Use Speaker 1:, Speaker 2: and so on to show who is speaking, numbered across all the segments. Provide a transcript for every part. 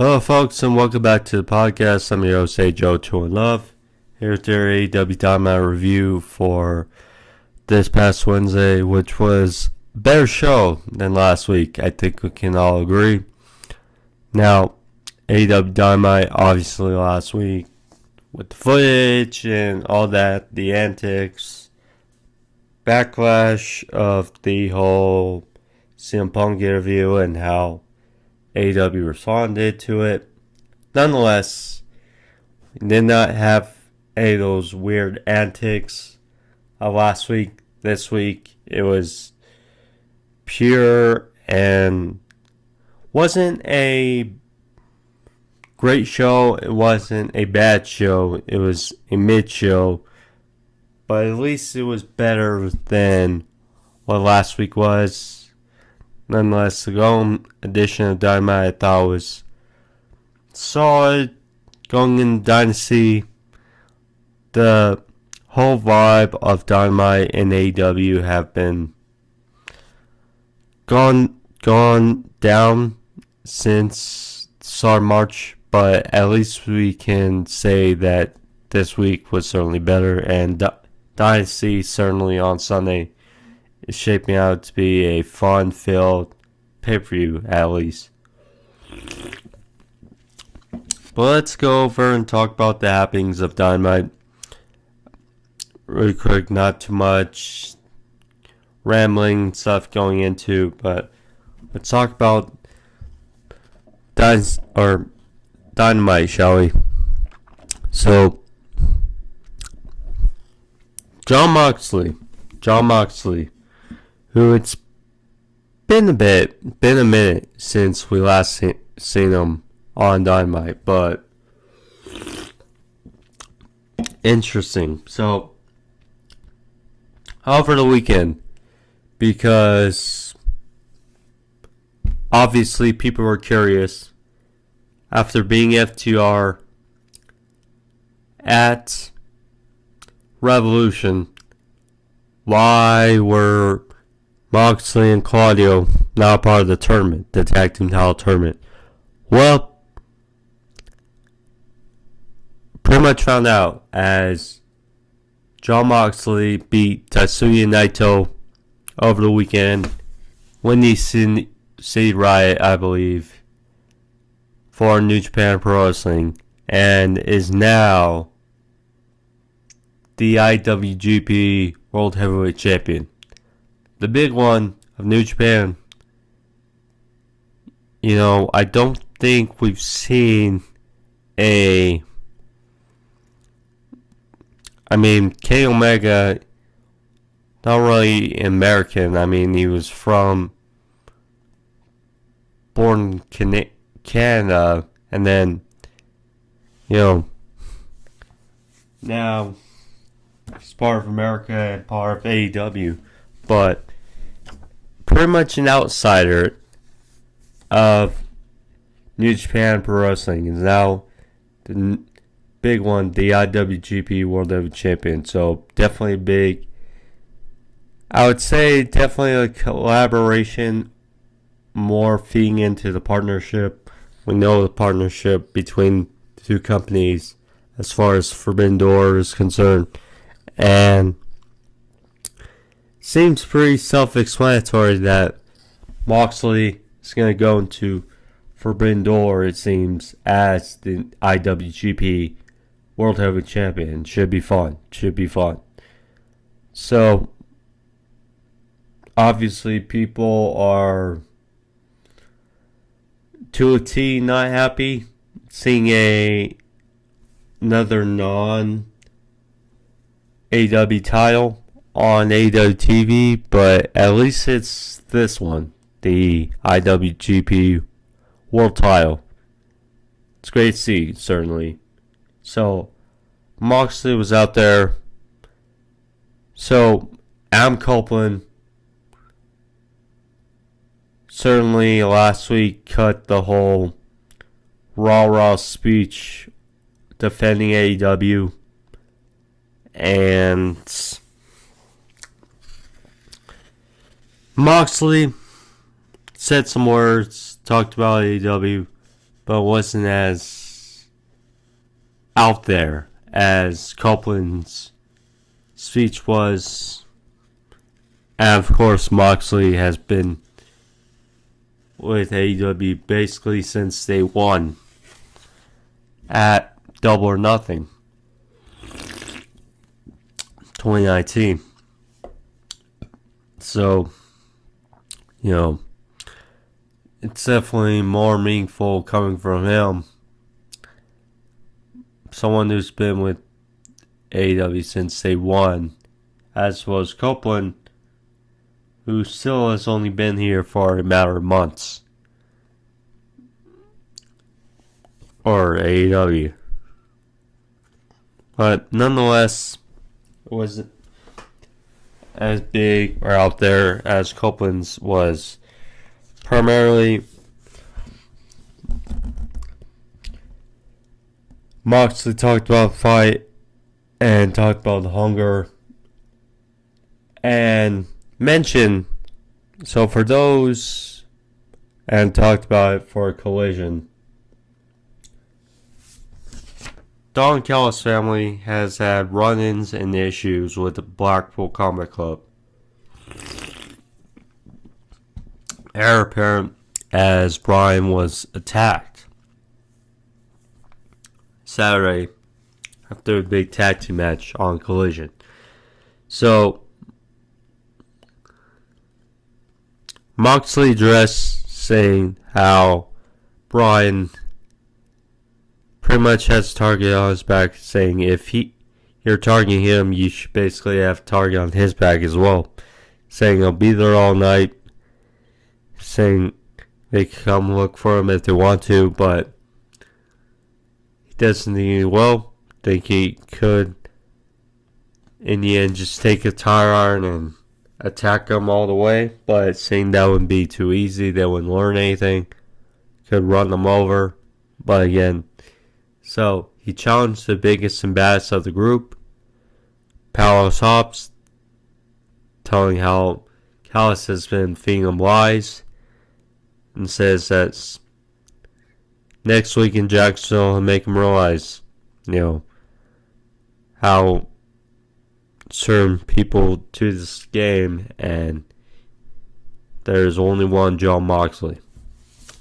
Speaker 1: Hello, folks, and welcome back to the podcast. I'm your host, Joe True and Love. Here's their AEW Dynamite review for this past Wednesday, which was a better show than last week. I think we can all agree. Now, AEW Dynamite, obviously last week, with the footage and all that, the antics, backlash of the whole CM Punk interview and how AEW responded to it. Nonetheless, we did not have any of those weird antics of last week. This week, it was pure and wasn't a great show. It wasn't a bad show. It was a mid show. But at least it was better than what last week was. Nonetheless, the golden edition of Dynamite I thought was solid. Going in Dynasty, the whole vibe of Dynamite and AEW have been gone down since the start of March, but at least we can say that this week was certainly better, and Dynasty certainly on Sunday is shaping out to be a fun-filled pay-per-view, at least. But let's go over and talk about the happenings of Dynamite. Really quick, not too much rambling stuff going into, but let's talk about Dynamite, shall we? So, Jon Moxley, who it's been a minute since we last seen him on Dynamite, but interesting. So, over the weekend, because obviously people were curious after being FTR at Revolution, why were Moxley and Claudio not part of the tournament, the tag team title tournament? Well, pretty much found out as Jon Moxley beat Tetsuya Naito over the weekend, Windy City Riot, I believe, for New Japan Pro Wrestling, and is now the IWGP World Heavyweight Champion. The big one of New Japan. You know, I don't think we've seen Kenny Omega, not really American. I mean, he was born in Canada, and then, now he's part of America and part of AEW, but pretty much an outsider of New Japan Pro Wrestling, is now the big one, the IWGP World Heavyweight Champion. So definitely I would say definitely a collaboration, more feeding into the partnership. We know the partnership between the two companies as far as Forbidden Door is concerned, and seems pretty self-explanatory that Moxley is going to go into Forbidden Door, it seems, as the IWGP World Heavyweight Champion. Should be fun. So, obviously, people are to a T not happy seeing another non-AEW title on AEW TV, but at least it's this one, the IWGP World title. It's great to see, certainly. So, Moxley was out there. So, Adam Copeland certainly last week cut the whole rah-rah speech defending AEW. And Moxley said some words, talked about AEW, but wasn't as out there as Copeland's speech was. And of course, Moxley has been with AEW basically since day one at Double or Nothing 2019. So, it's definitely more meaningful coming from him. Someone who's been with AEW since day one, as was Copeland, who still has only been here for a matter of months. Or AEW. But nonetheless, it wasn't as big or out there as Copeland's was. Primarily, Moxley talked about the fight and talked about the hunger and mentioned, so for those, and talked about it for a Collision, Don Callis' family has had run-ins and issues with the Blackpool Combat Club. Heir apparent as Bryan was attacked Saturday after a big tag team match on Collision. So, Moxley addressed saying how Bryan pretty much has a target on his back, saying if you're targeting him, you should basically have a target on his back as well. Saying he'll be there all night. Saying they can come look for him if they want to, but he doesn't think he could in the end just take a tire iron and attack him all the way, but saying that wouldn't be too easy. They wouldn't learn anything. Could run them over. But again, so he challenged the biggest and baddest of the group, Powerhouse Hobbs, telling how Callis has been feeding him lies, and says that next week in Jacksonville he'll make him realize, how certain people to this game, and there's only one Jon Moxley.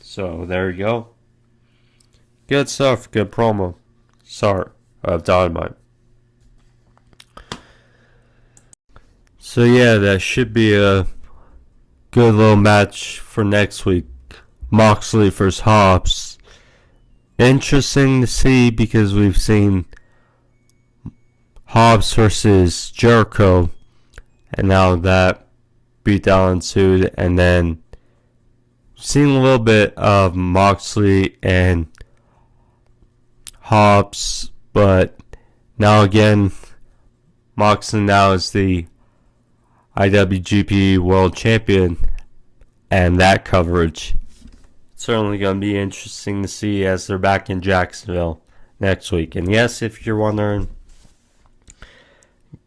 Speaker 1: So there you go. Good stuff, good promo. Start of Dynamite. So yeah, that should be a good little match for next week. Moxley versus Hobbs. Interesting to see because we've seen Hobbs versus Jericho, and now that beatdown ensued, and then seen a little bit of Moxley and Hobbs, but now again, Moxley now is the IWGP World Champion, and that coverage certainly going to be interesting to see as they're back in Jacksonville next week. And yes, if you're wondering,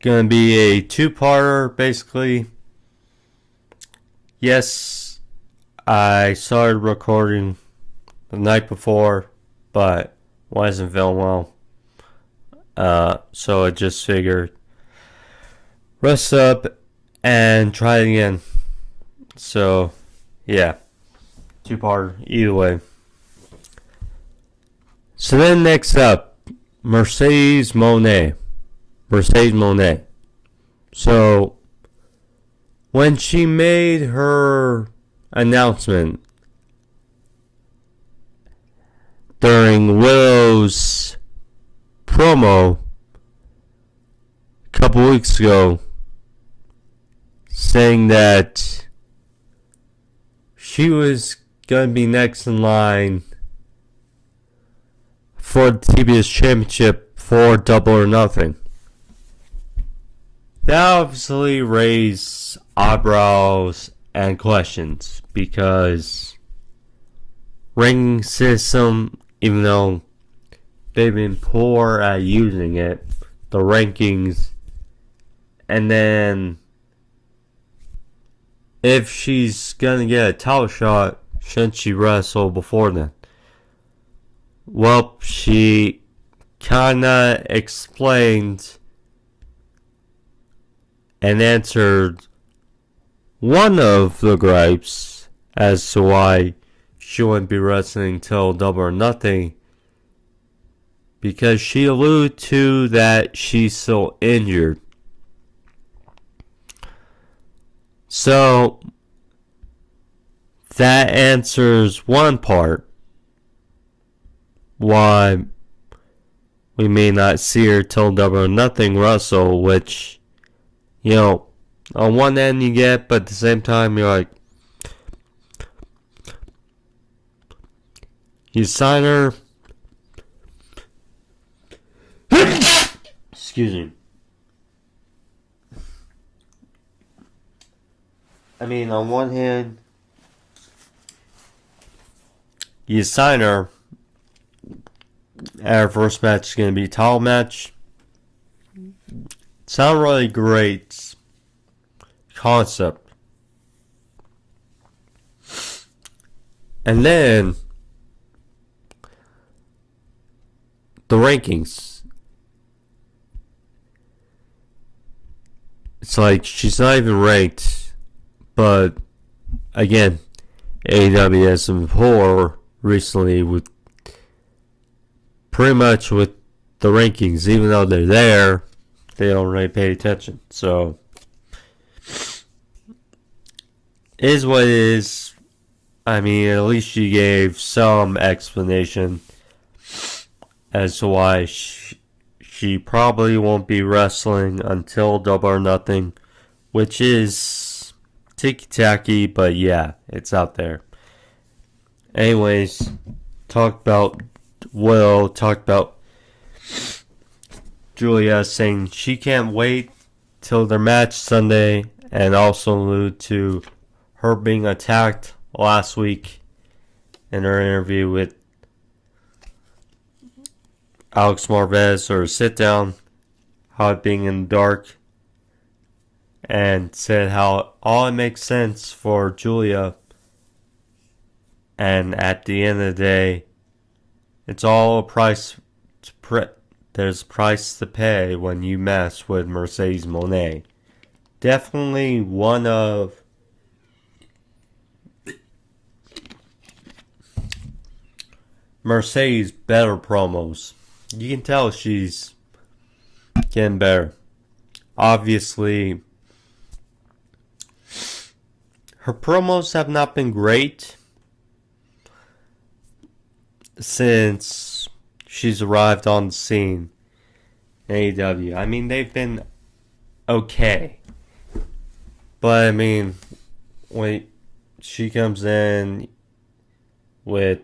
Speaker 1: going to be a two-parter basically. Yes, I started recording the night before, but wasn't feeling well. So I just figured rest up and try it again. So yeah, two-parter either way. So then next up, Mercedes Moné. So when she made her announcement during Willow's promo a couple weeks ago, saying that she was going to be next in line for the TBS Championship for Double or Nothing. That obviously raised eyebrows and questions because ranking system, even though they've been poor at using it, the rankings, and then if she's gonna get a title shot, shouldn't she wrestle before then? Well, she kinda explained and answered one of the gripes as to why she wouldn't be wrestling till Double or Nothing, because she alluded to that she's still injured. So that answers one part why we may not see her till Double or Nothing wrestle, which, you know, on one end you get, but at the same time you're like, you sign her. Excuse me. I mean, on one hand, you sign her, and her first match is going to be a title match. It's not really great concept. And then the rankings. It's like she's not even ranked, but again, AEW has some poor recently with pretty much with the rankings. Even though they're there, they don't really pay attention. So it is what it is. I mean, at least she gave some explanation as to why she probably won't be wrestling until Double or Nothing, which is ticky-tacky, but yeah, it's out there. Anyways, talked about Willow, talked about Julia saying she can't wait till their match Sunday, and also allude to her being attacked last week in her interview with Alex Marvez, or sit down, how it being in the dark, and said how all it makes sense for Julia, and at the end of the day, it's all a price there's a price to pay when you mess with Mercedes Moné. Definitely one of Mercedes' better promos. You can tell she's getting better. Obviously, her promos have not been great since she's arrived on the scene in AEW. I mean, they've been okay. But, I mean, when she comes in with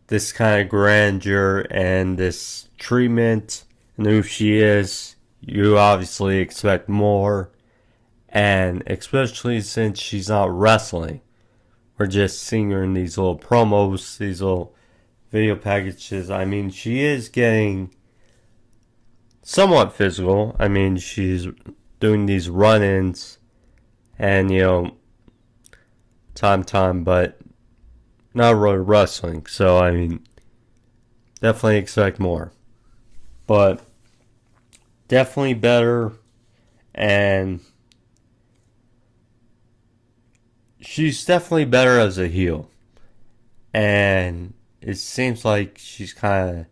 Speaker 1: this kind of grandeur and this treatment and who she is, you obviously expect more. And especially since she's not wrestling, we're just seeing her in these little promos, these little video packages. I mean, she is getting somewhat physical. I mean, she's doing these run-ins and, you know, time, but not really wrestling. So, I mean, definitely expect more. But definitely better, and she's definitely better as a heel. And it seems like she's kind of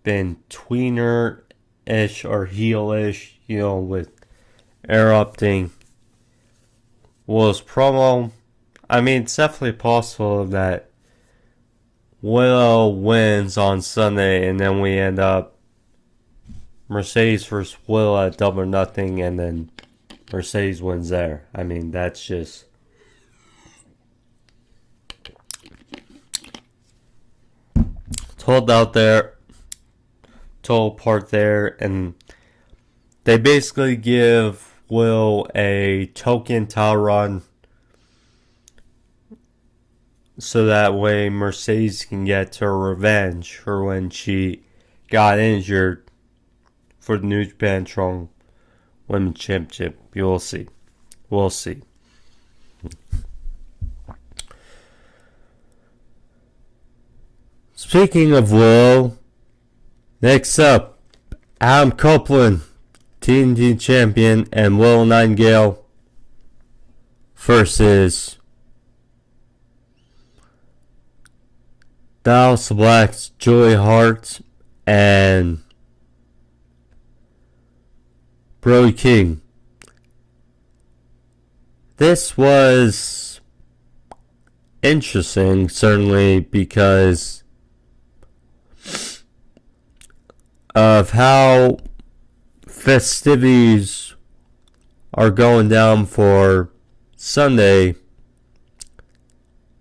Speaker 1: been tweener-ish or heel-ish, you know, with interrupting Willow's promo. I mean, it's definitely possible that Willow wins on Sunday, and then we end up Mercedes versus Willow at Double or Nothing, and then Mercedes wins there. I mean, that's just told out there, told part there, and they basically give Will a token title run so that way Mercedes can get her revenge for when she got injured for the New Japan Strong Women's Championship. You'll see. We'll see. Speaking of Willow, next up, Adam Copeland, TNT champion, and Willow Nightingale versus Dallas Black's Joey Hart and Brody King. This was interesting, certainly, because of how festivities are going down for Sunday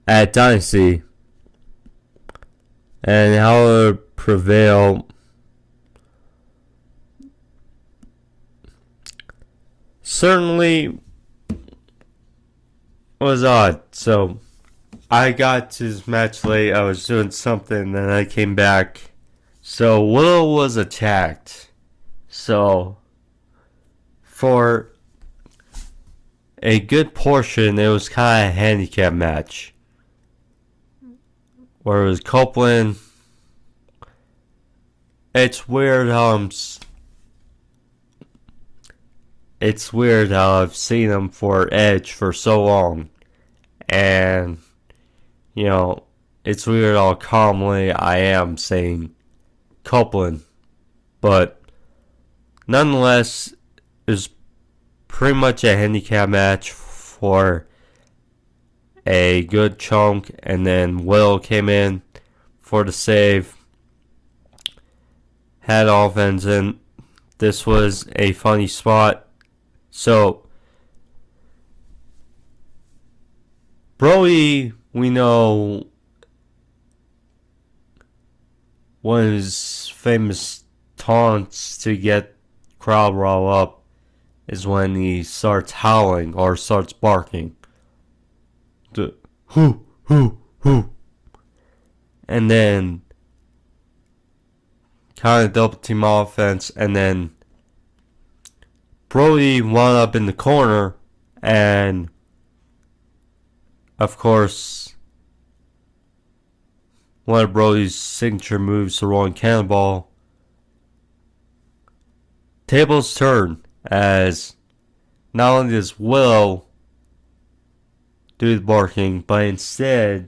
Speaker 1: at Dynasty and how it prevail. Certainly was odd. So I got to this match late. I was doing something, then I came back. So Willow was attacked. So for a good portion, it was kind of a handicap match, where it was Copeland. It's weird how I've seen him for Edge for so long, and you know, it's weird how calmly I am saying Copeland, but nonetheless, it was pretty much a handicap match for a good chunk, and then Willow came in for the save, had offense, and this was a funny spot. So Brody, we know, one of his famous taunts to get crowd riled up is when he starts howling or starts barking. The hoo, hoo, hoo. And then kind of double team offense, and then Brody wound up in the corner, and of course, one of Brody's signature moves, the rolling cannonball. Tables turn, as not only does Willow do the barking, but instead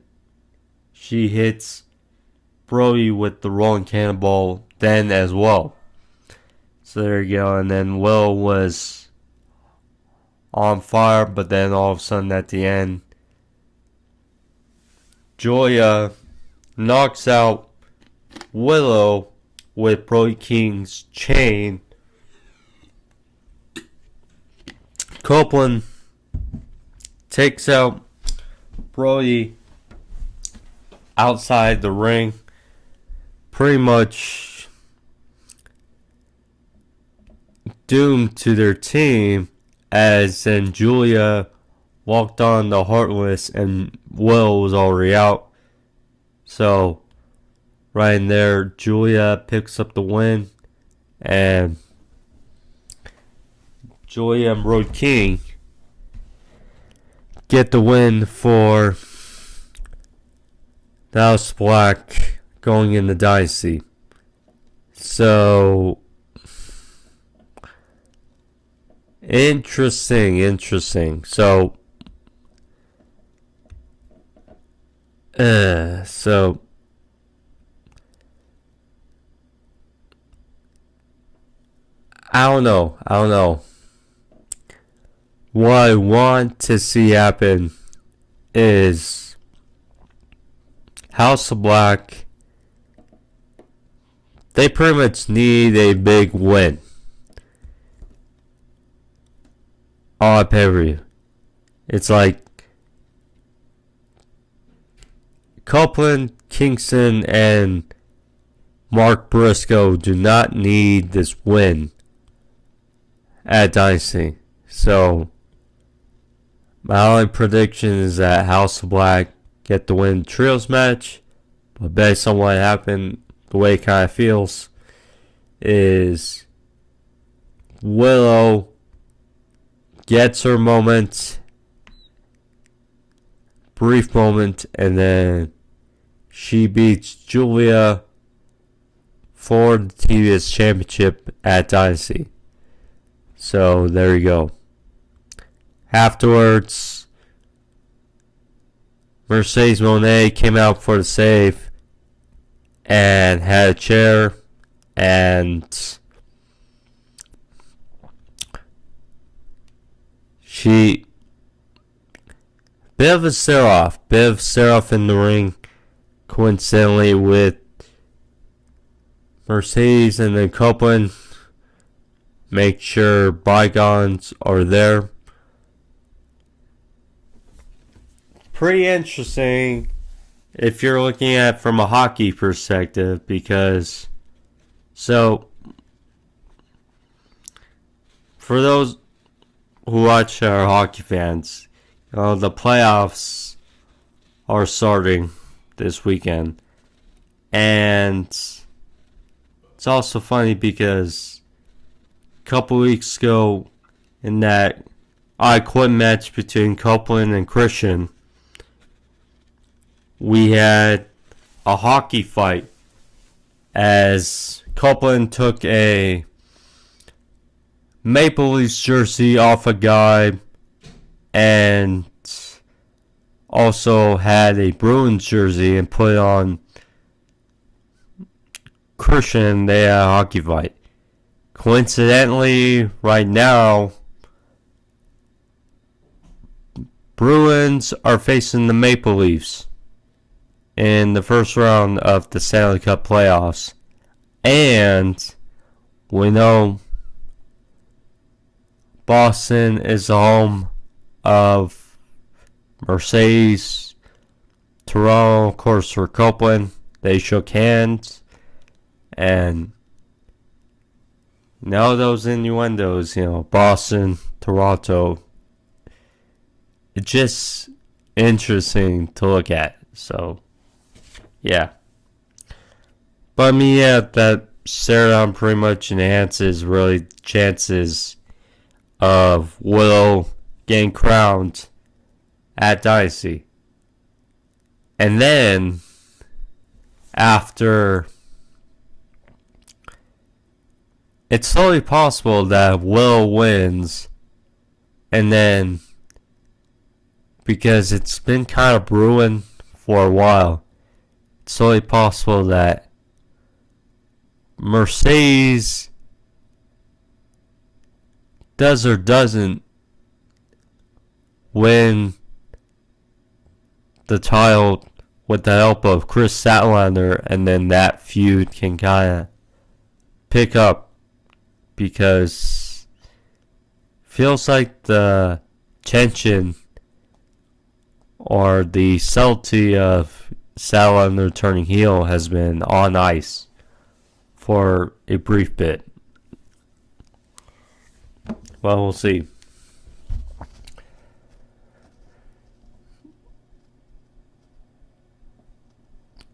Speaker 1: she hits Brody with the rolling cannonball then as well. So there you go. And then Willow was on fire, but then all of a sudden at the end, Joya knocks out Willow with Brody King's chain. Copeland takes out Brody outside the ring. Pretty much doomed to their team, as then Julia walked on the Heartless and Will was already out. So right in there, Julia picks up the win, and Julia and Brody King get the win for Dallas Black going in the Dynasty. So interesting. So I don't know. What I want to see happen is House of Black. They pretty much need a big win on pay-per-view. It's like Copeland, Kingston, and Mark Briscoe do not need this win at Dynasty. So my only prediction is that House of Black get the win trios match, but based on what happened, the way it kind of feels is Willow gets her moment, brief moment, and then she beats Julia for the TBS Championship at Dynasty. So there you go. Afterwards, Mercedes Moné came out for the save and had a chair, and she bit of a stare-off in the ring, coincidentally with Mercedes, and then Copeland make sure bygones are there. Pretty interesting if you're looking at it from a hockey perspective, because so for those who watch our hockey fans, the playoffs are starting this weekend, and it's also funny because a couple weeks ago in that I Quit match between Copeland and Christian, we had a hockey fight as Copeland took a Maple Leafs jersey off a guy and also had a Bruins jersey and put it on Christian. They had a hockey fight. Coincidentally, right now, Bruins are facing the Maple Leafs in the first round of the Stanley Cup playoffs. And we know Boston is the home of Mercedes. Toronto, of course, for Copeland. They shook hands. And now those innuendos, Boston, Toronto, it's just interesting to look at. So, yeah. But I mean, yeah, that stare-down pretty much enhances really chances of Willow getting crowned at Dynasty. And then, after, it's totally possible that Willow wins, and then, because it's been kind of brewing for a while, it's totally possible that Mercedes does or doesn't win the title with the help of Chris Statlander, and then that feud can kind of pick up, because feels like the tension or the subtlety of Statlander turning heel has been on ice for a brief bit. Well, we'll see.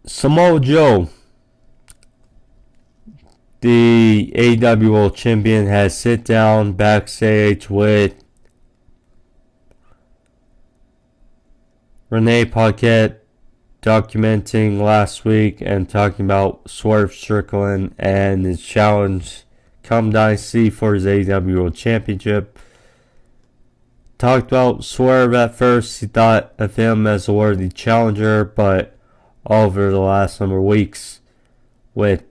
Speaker 1: Samoa Joe, the AEW World Champion, has sit down backstage with Renee Paquette, documenting last week and talking about Swerve Strickland and his challenge come Dynasty for his AEW World Championship. Talked about Swerve at first. He thought of him as a worthy challenger, but over the last number of weeks, with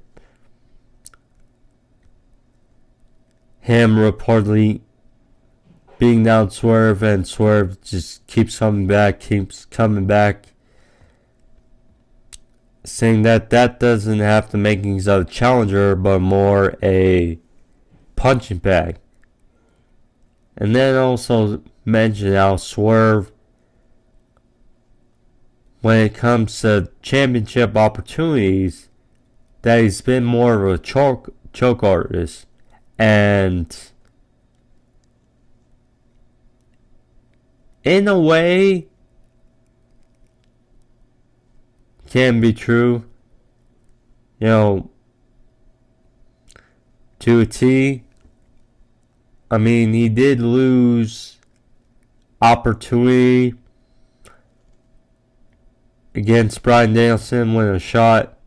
Speaker 1: him reportedly being down Swerve, and Swerve just keeps coming back, saying that doesn't have the makings of a challenger, but more a punching bag. And then also mentioned how Swerve, when it comes to championship opportunities, that he's been more of a choke artist, and in a way can be true, to a T. I mean, he did lose opportunity against Bryan Danielson when a shot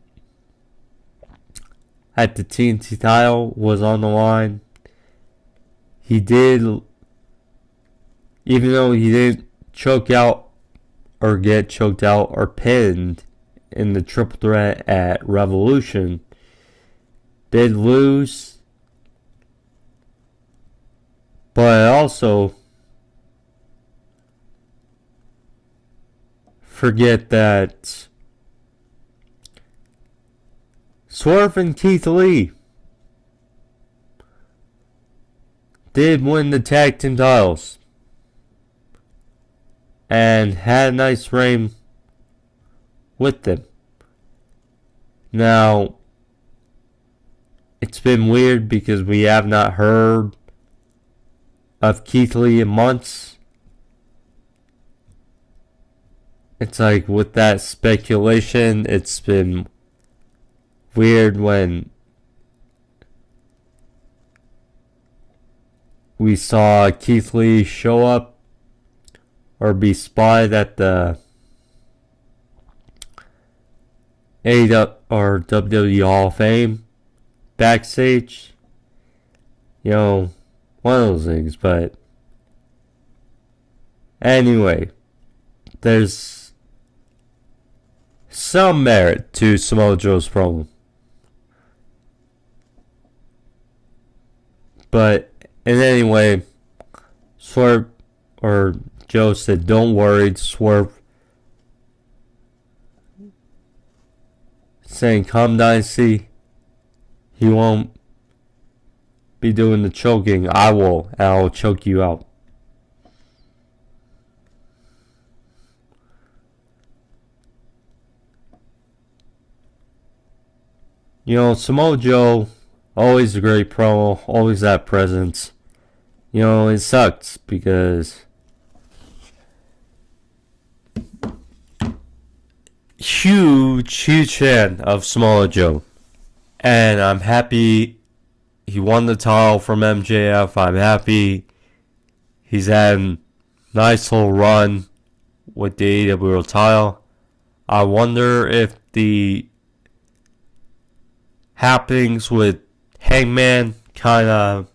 Speaker 1: at the TNT title was on the line. He did, even though he didn't choke out or get choked out or pinned in the triple threat at Revolution, did lose. But also forget that Swerve and Keith Lee did win the tag team titles and had a nice reign with them. Now, it's been weird because we have not heard of Keith Lee in months. It's like with that speculation, it's been weird when we saw Keith Lee show up or be spotted at the AEW or WWE Hall of Fame backstage. You know, one of those things. But anyway, there's some merit to Samoa Joe's promo. But in any way, Swerve or Joe said, "Don't worry, Swerve." Saying, "Come Dynasty, he won't be doing the choking. I will, and I will choke you out." You know, Samoa Joe, always a great promo, always that presence. You know, it sucks because huge fan of Samoa Joe. And I'm happy he won the title from MJF. I'm happy he's had a nice little run with the AEW title. I wonder if the happenings with Hangman kind of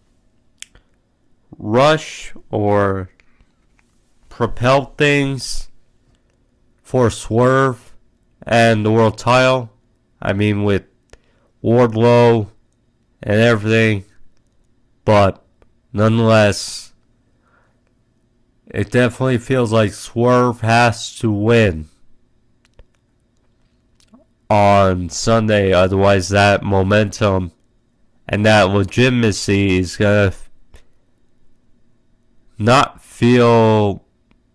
Speaker 1: rush or propel things for Swerve and the world title. I mean, with Wardlow and everything. But nonetheless, it definitely feels like Swerve has to win on Sunday. Otherwise, that momentum and that legitimacy is going to not feel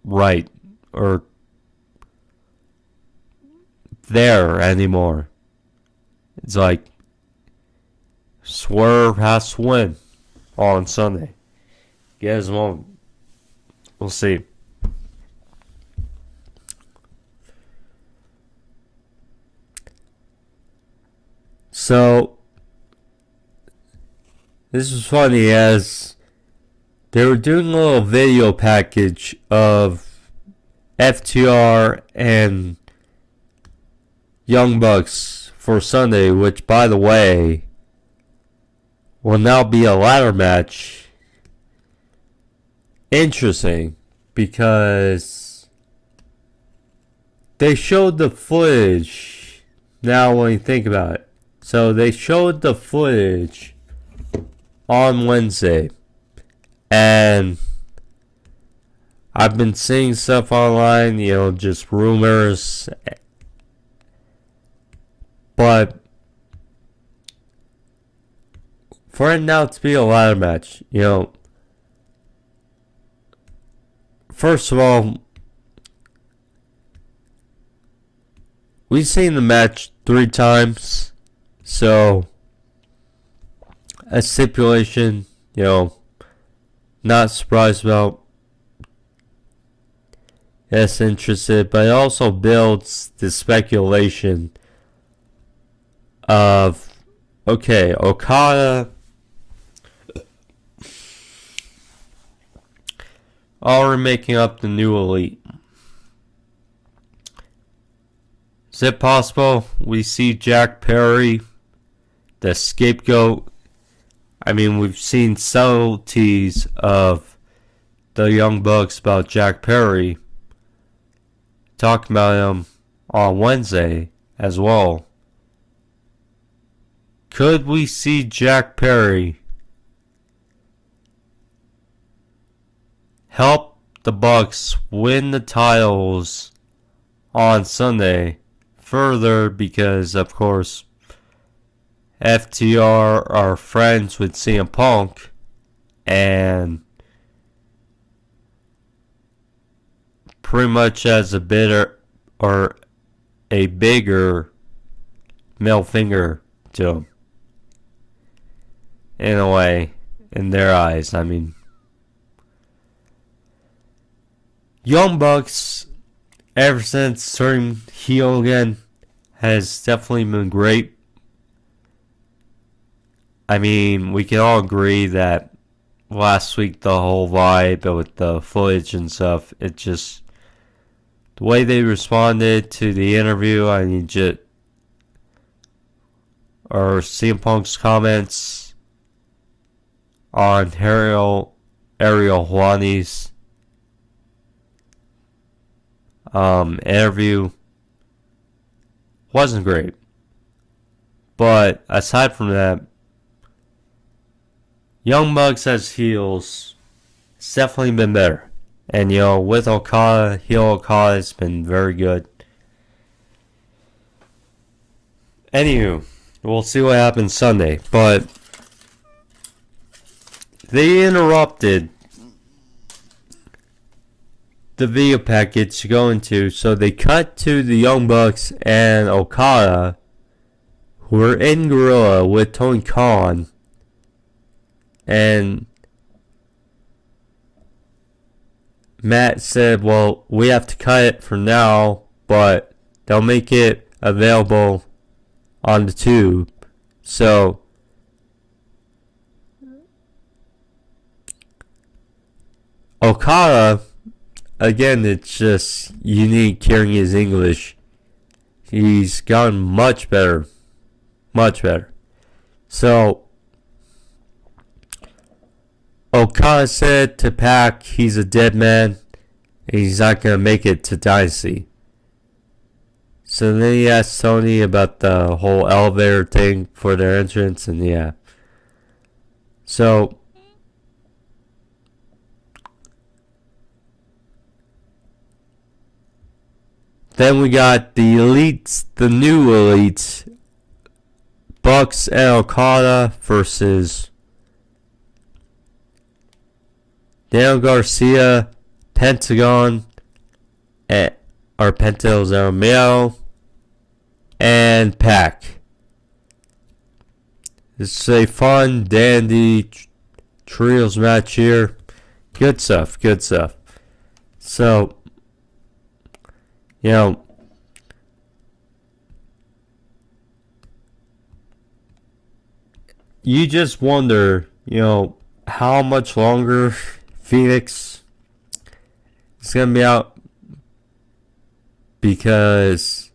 Speaker 1: right or there anymore. It's like Swerve has to win on Sunday. Get his moment. We'll see. So, this was funny as they were doing a little video package of FTR and Young Bucks for Sunday, which, by the way, will now be a ladder match. Interesting, because they showed the footage. Now, when you think about it, so they showed the footage on Wednesday, and I've been seeing stuff online, you know, just rumors. But for it now to be a ladder match, you know, first of all, we've seen the match 3 times, so a stipulation, you know, not surprised about. Yes, interested, but it also builds the speculation of, okay, Okada already making up the new elite. Is it possible we see Jack Perry, the scapegoat? I mean, we've seen subtleties of the Young Bucks about Jack Perry, talking about him on Wednesday as well. Could we see Jack Perry help the Bucks win the titles on Sunday? Further, because of course FTR are friends with CM Punk, and pretty much has a bigger middle finger to him, in a way, in their eyes. I mean, Young Bucks, ever since turning heel again, has definitely been great. I mean, we can all agree that last week the whole vibe with the footage and stuff, it just, the way they responded to the interview, I mean, just, or CM Punk's comments on Ariel Helwani's interview wasn't great. But aside from that, Young Bucks as heels, it's definitely been better. And, you know, with Okada, heel Okada has been very good. Anywho, we'll see what happens Sunday. But they interrupted the video package to go into, so they cut to the Young Bucks and Okada, who were in Gorilla with Tony Khan, and Matt said, well, we have to cut it for now, but they'll make it available on the tube. So Okada, again, it's just unique hearing his English. He's gotten much better. Much better. So Okada said to Pac he's a dead man and he's not going to make it to Dynasty. So then he asked Tony about the whole elevator thing for their entrance, and yeah. So then we got the elites, the new elites, Bucks and Okada versus Daniel Garcia, Pentagon, or Penta Romeo, and Pac. This is a fun, dandy trios match here. Good stuff, good stuff. So, you know, you just wonder, you know, how much longer Phoenix is going to be out, because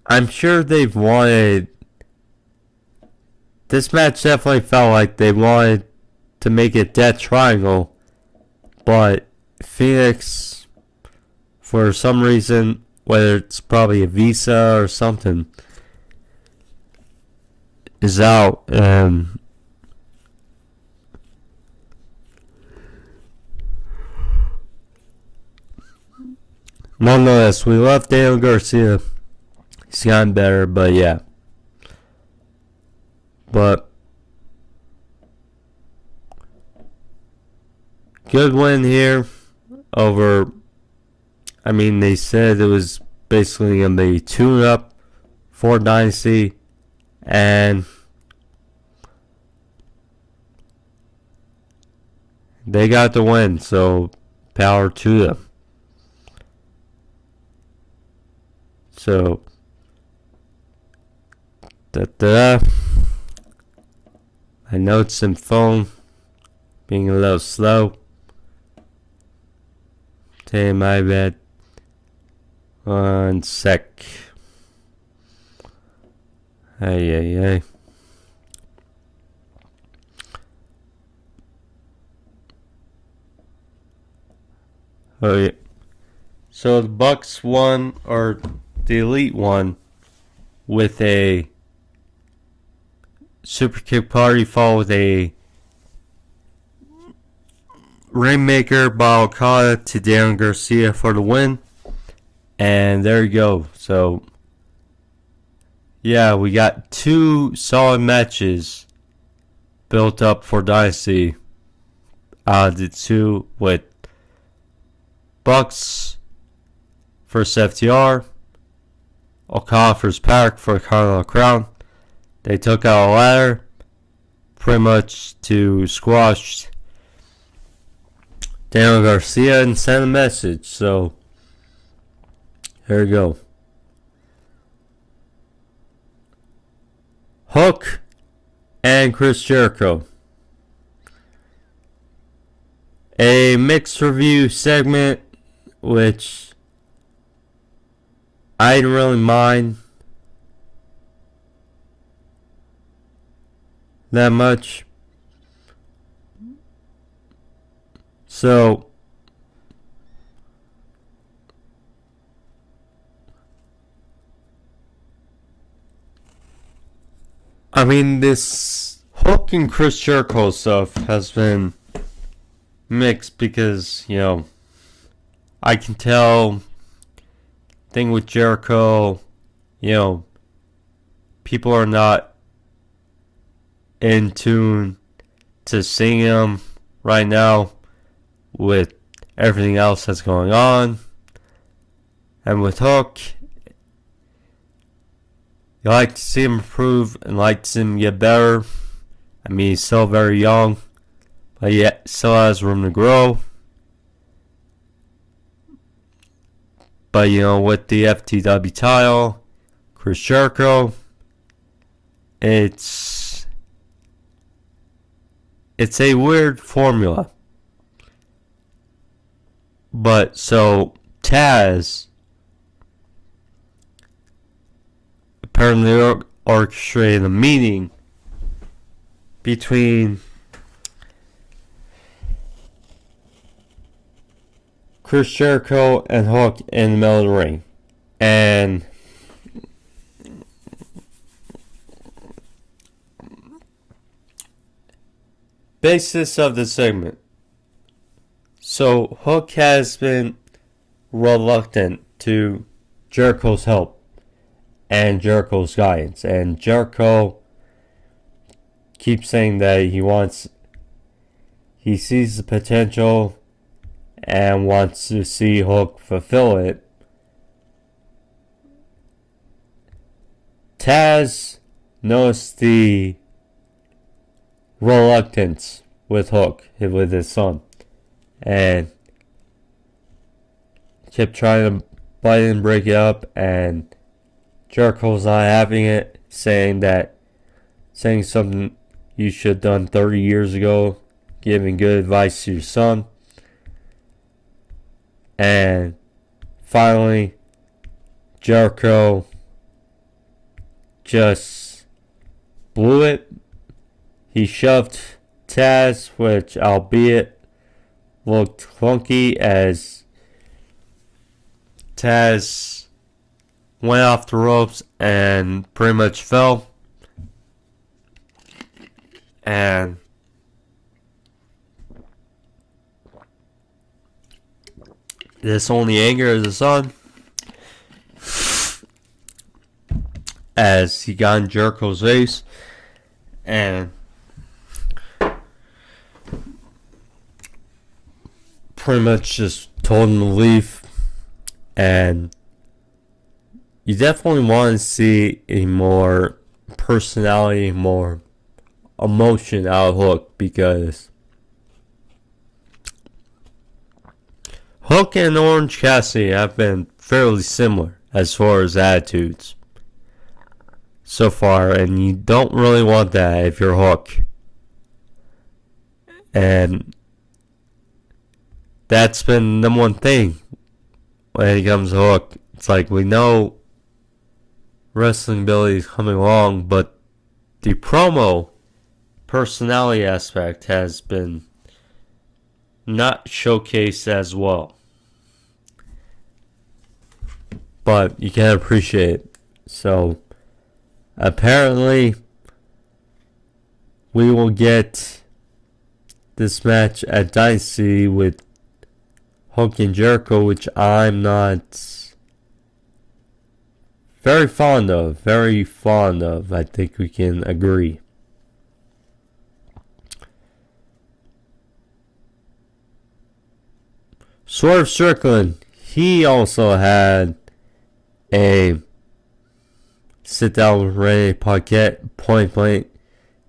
Speaker 1: I'm sure they've wanted, this match definitely felt like they wanted to make it Death Triangle, but Phoenix, for some reason, whether it's probably a visa or something, is out. Nonetheless, we love Daniel Garcia. He's gotten better, but yeah. But good win here over, I mean, they said it was basically going to be tune-up for Dynasty, and they got the win, so power to them. So, my notes and phone being a little slow. Today, my bad. One sec. Hey. Oh yeah. So the Bucks won, or the Elite won, with a super kick party followed with a Rainmaker by Okada to Deonna Garcia for the win. And there you go. So, yeah, we got 2 solid matches built up for Dynasty. The 2 with Bucks versus FTR, Okada versus Pac for the Continental Crown. They took out a ladder pretty much to squash Daniel Garcia and send a message. So, here we go. Hook and Chris Jericho. A mixed review segment, which I didn't really mind that much. So, I mean, this Hook and Chris Jericho stuff has been mixed because, I can tell thing with Jericho, people are not in tune to seeing him right now with everything else that's going on. And with Hook, you like to see him improve and like to see him get better. I mean, he's still very young, but yet still has room to grow. But, with the FTW title, Chris Jericho, it's a weird formula. But, so, Taz apparently orchestrated a meeting between Chris Jericho and Hook in the middle of the ring. And basis of the segment. So Hook has been reluctant to Jericho's help and Jericho's guidance. And Jericho keeps saying that he sees the potential and wants to see Hook fulfill it. Taz noticed the reluctance with Hook, with his son, and kept trying to bite and break it up, and Jericho's not having it, saying something you should have done 30 years ago, giving good advice to your son. And finally, Jericho just blew it. He shoved Taz, which albeit looked clunky as Taz went off the ropes and pretty much fell. And this only angered his son as he got in Jericho's face and pretty much just told him to leave. And you definitely want to see a more personality, more emotion out of Hook, because Hook and Orange Cassidy have been fairly similar as far as attitudes so far, and you don't really want that if you're Hook. And that's been the number one thing when it comes to Hook, It's like we know wrestling ability is coming along, but the promo personality aspect has been not showcased as well. But you can appreciate it. So apparently we will get this match at Dynasty with Hulk and Jericho, which I'm not very fond of. I think we can agree. Swerve Strickland, he also had a sit down with Rene Paquette point blank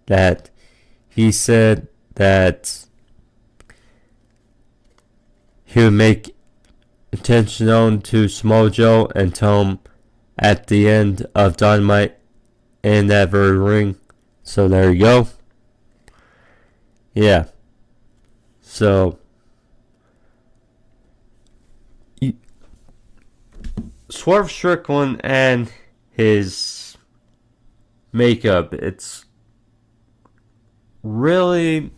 Speaker 1: that he said that he would make intention known to Samoa Joe and tell him at the end of Dynamite in that very ring. So there you go. Yeah. So Swerve Strickland and his makeup, it's really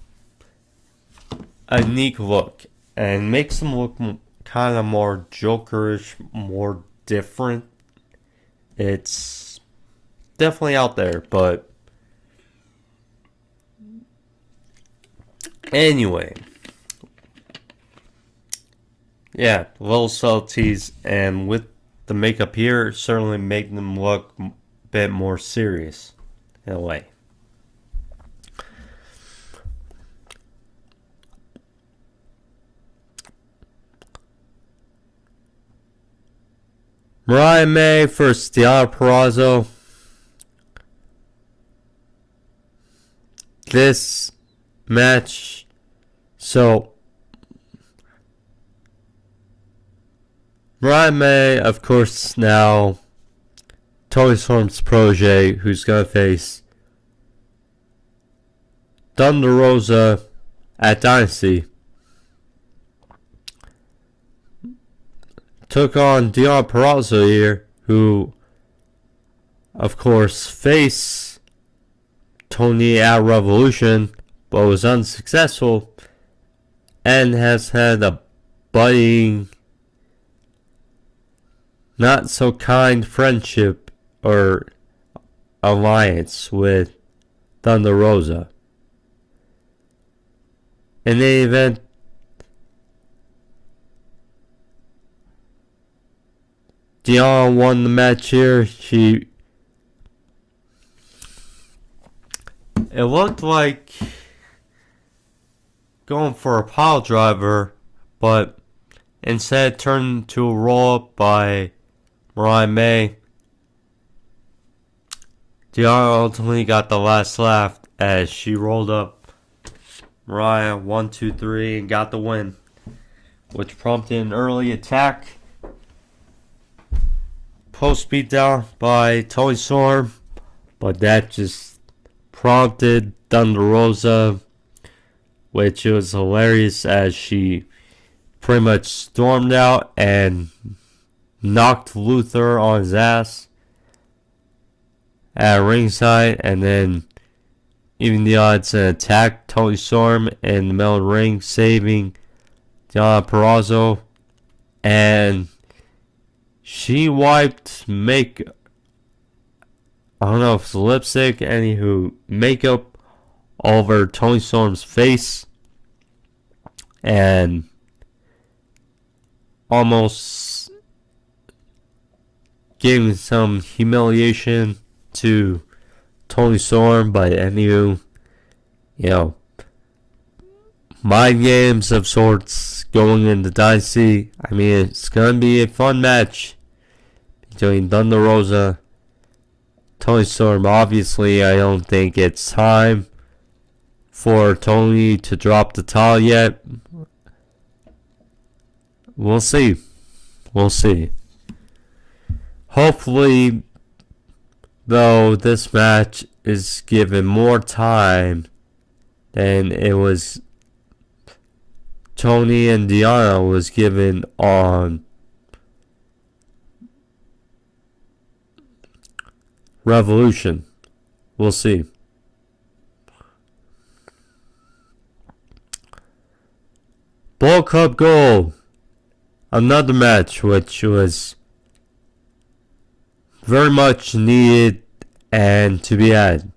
Speaker 1: a unique look and makes him look kind of more Jokerish, more different. It's definitely out there, but anyway, yeah, little subtleties, and with the makeup here, certainly making them look a bit more serious in a way. Mariah May versus Deonna Purazzo. This match, so Mariah May, of course, now Toni Storm's protege, who's going to face Thunder Rosa at Dynasty, took on Deonna Purazzo here, who, of course, faced Toni at Revolution, but was unsuccessful, and has had a budding, not so kind friendship or alliance with Thunder Rosa. In the event, Deonna won the match here. It looked like going for a pile driver, but instead turned to a roll up by Mariah May. Deonna ultimately got the last laugh as she rolled up Mariah 1, 2, 3 and got the win, which prompted an early attack. Post beatdown by Toni Storm, but that just prompted Thunder Rosa, which was hilarious as she pretty much stormed out and knocked Luther on his ass at ringside, and then even the odds and attacked Toni Storm in the middle of the ring, saving Deonna Purazzo, and she wiped makeup. I don't know if it's lipstick, anywho, makeup over Toni Storm's face, and almost giving some humiliation to Toni Storm. But anywho, mind games of sorts going into Dynasty. I mean, it's going to be a fun match between Thunder Rosa, Toni Storm. Obviously, I don't think it's time for Toni to drop the title yet. We'll see. Hopefully, though, this match is given more time than it was Toni and Deonna was given on Revolution. We'll see. Bullet Club Gold. Another match which was very much needed and to be added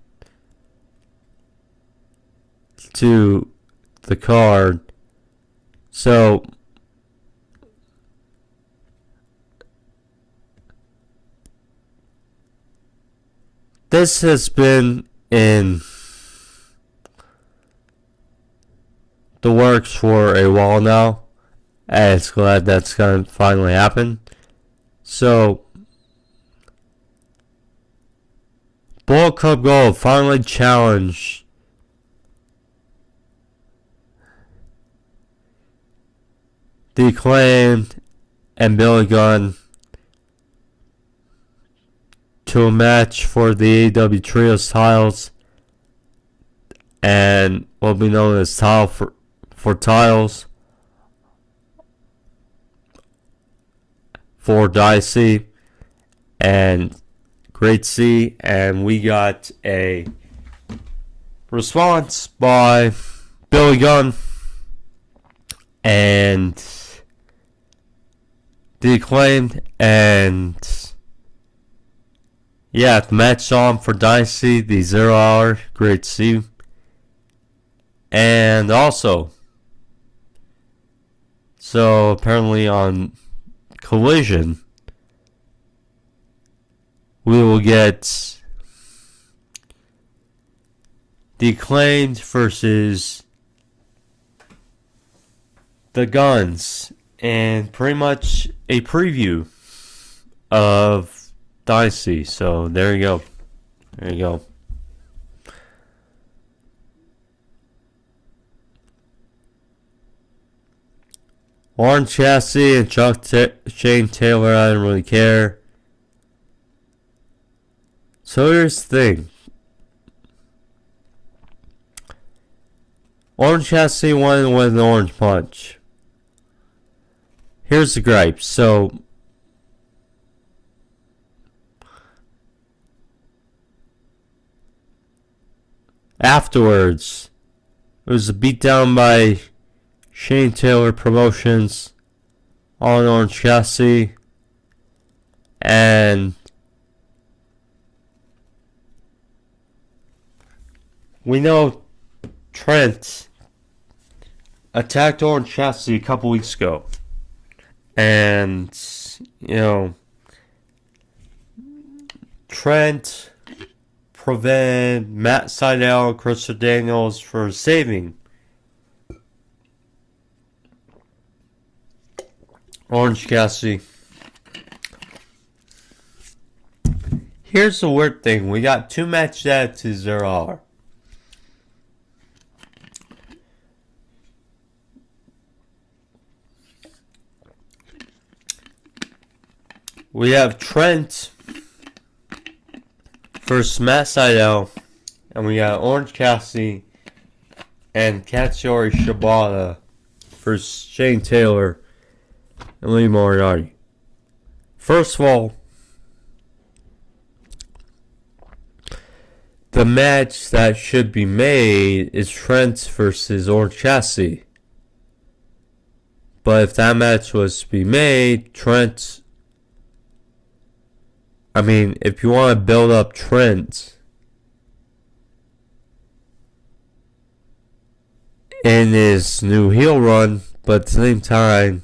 Speaker 1: to the card. So this has been in the works for a while now, and it's glad that's gonna finally happen. So Bullet Club Gold finally challenged the Acclaimed and Billy Gunn to a match for the AEW Trios titles and what will be known as tile for titles for Dynasty and Great C, and we got a response by Billy Gunn and the Acclaimed, and yeah, the match on for Dynasty, the 0 Hour, Great C, and also, so apparently on Collision, we will get the Acclaimed versus the Guns, and pretty much a preview of Dynasty. So there you go. There you go. Orange Cassidy and Shane Taylor, I didn't really care. So here's the thing. Orange Cassidy won with an orange punch. Here's the gripe. So afterwards, it was a beatdown by Shane Taylor Promotions on Orange Cassidy, and we know Trent attacked Orange Cassidy a couple weeks ago, and Trent prevented Matt Sydal and Chris Daniels from saving Orange Cassidy. Here's the weird thing. We got 2 matches added to 0 Hour. We have Trent versus Matt Sydal, and we got Orange Cassidy and Katsuyori Shibata versus Shane Taylor and Lee Moriarty. First of all, the match that should be made is Trent versus Orange Cassidy. But if that match was to be made, if you want to build up Trent in his new heel run, but at the same time,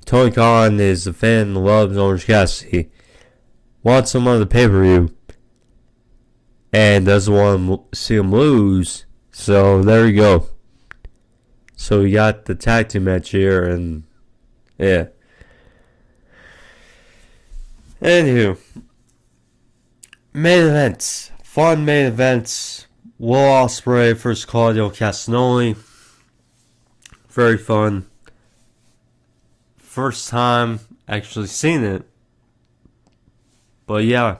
Speaker 1: Tony Khan is a fan and loves Orange Cassidy, wants him on the pay-per-view, and doesn't want to see him lose. So there you go. So we got the tag team match here, and yeah. Anywho, main events. Fun main events. Will Ospreay versus Claudio Castagnoli. Very fun. First time actually seen it. But yeah.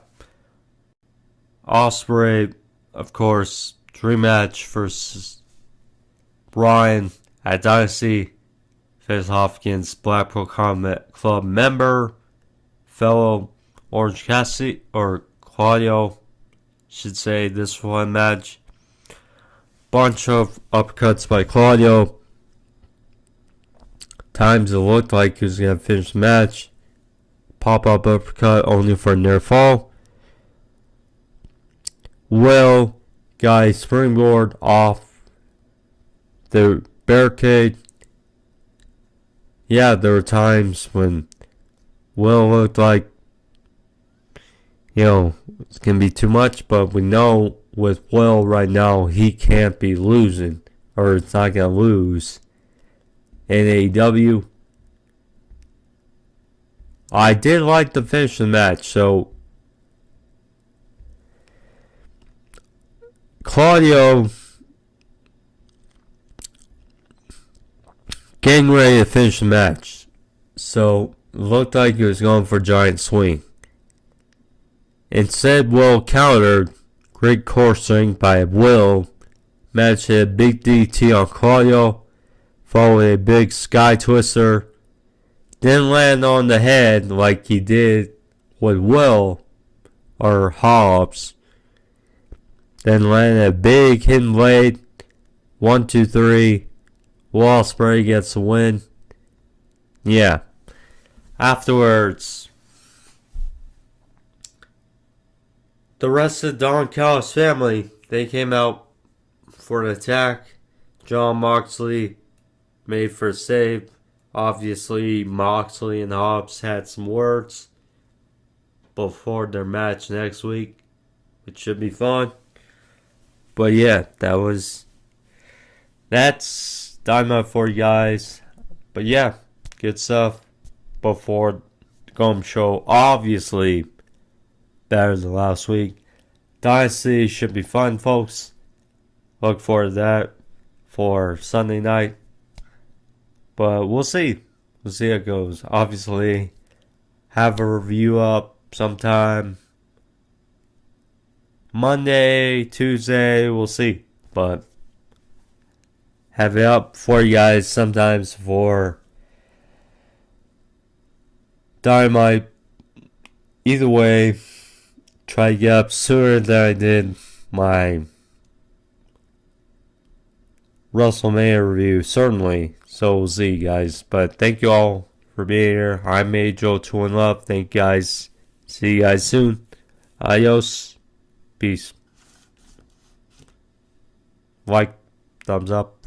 Speaker 1: Ospreay, of course, dream match versus Ryan at Dynasty. Face off against Blackpool Combat Club member, fellow Orange Cassidy, or Claudio. Should say this one match. Bunch of uppercuts by Claudio. Times it looked like he was going to finish the match. Pop-up uppercut only for a near fall. Will guy springboard off the barricade. Yeah, there were times when Will looked like, it's going to be too much, but we know with Will right now, he can't be losing, or it's not going to lose. In AEW, I did like the finish of the match, so Claudio getting ready to finish the match, so it looked like he was going for a giant swing. Instead, Will countered. Great core swing by Will. Match hit a big DT on Claudio, followed a big sky twister. Didn't land on the head like he did with Will or Hobbs. Then landed a big hidden blade. 1, 2, 3. Will Ospreay gets the win. Yeah. Afterwards, the rest of Don Callis family, they came out for an attack. John Moxley made for a save. Obviously, Moxley and Hobbs had some words before their match next week, which should be fun. But yeah, that's Dynamite for you guys. But yeah, good stuff before the Gum Show. Obviously, better than last week. Dynasty should be fun, folks. Look forward to that for Sunday night. But we'll see. We'll see how it goes. Obviously, have a review up sometime Monday, Tuesday. We'll see. But have it up for you guys sometimes for Dynamite. Either way, try to get up sooner than I did my WrestleMania review, certainly. So we'll see, guys. But thank you all for being here. I'm Joe 2 in Love. Thank you guys. See you guys soon. Adios. Peace. Like, thumbs up.